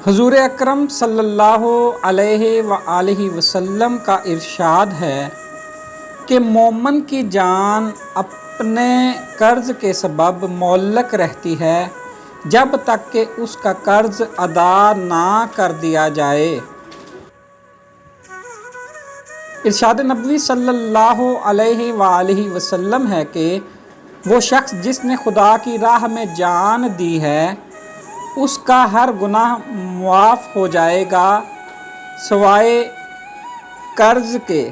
حضور اکرم صلی اللہ علیہ وآلہ وسلم کا ارشاد ہے کہ مومن کی جان اپنے قرض کے سبب معلق رہتی ہے جب تک کہ اس کا قرض ادا نہ کر دیا جائے۔ ارشاد نبوی صلی اللہ علیہ وآلہ وسلم ہے کہ وہ شخص جس نے خدا کی راہ میں جان دی ہے اس کا ہر گناہ معاف ہو جائے گا سوائے قرض کے۔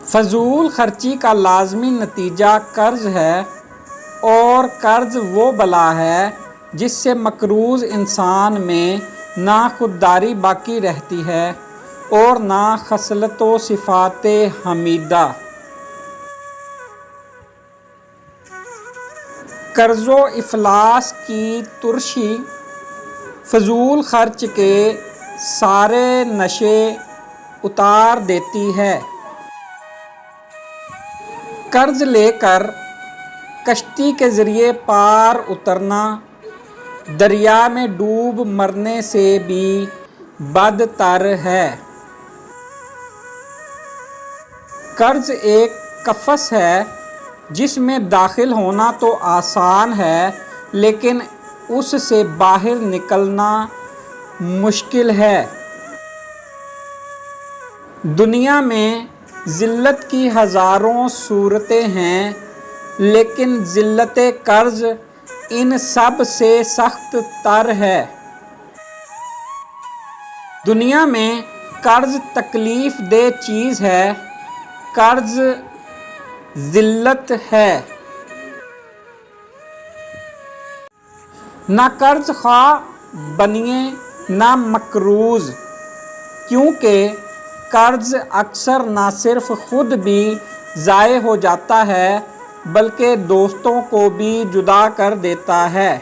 فضول خرچی کا لازمی نتیجہ قرض ہے، اور قرض وہ بلا ہے جس سے مقروض انسان میں نہ خودداری باقی رہتی ہے اور نہ خصلت و صفات حمیدہ۔ قرض و افلاس کی ترشی فضول خرچ کے سارے نشے اتار دیتی ہے۔ قرض لے کر کشتی کے ذریعے پار اترنا دریا میں ڈوب مرنے سے بھی بدتر ہے۔ قرض ایک قفس ہے جس میں داخل ہونا تو آسان ہے لیکن اس سے باہر نکلنا مشکل ہے۔ دنیا میں ذلت کی ہزاروں صورتیں ہیں لیکن ذلت قرض ان سب سے سخت تر ہے۔ دنیا میں قرض تکلیف دہ چیز ہے، قرض ذلت ہے۔ نہ قرض خواہ بنیے نہ مقروض، کیونکہ قرض اکثر نہ صرف خود بھی ضائع ہو جاتا ہے بلکہ دوستوں کو بھی جدا کر دیتا ہے۔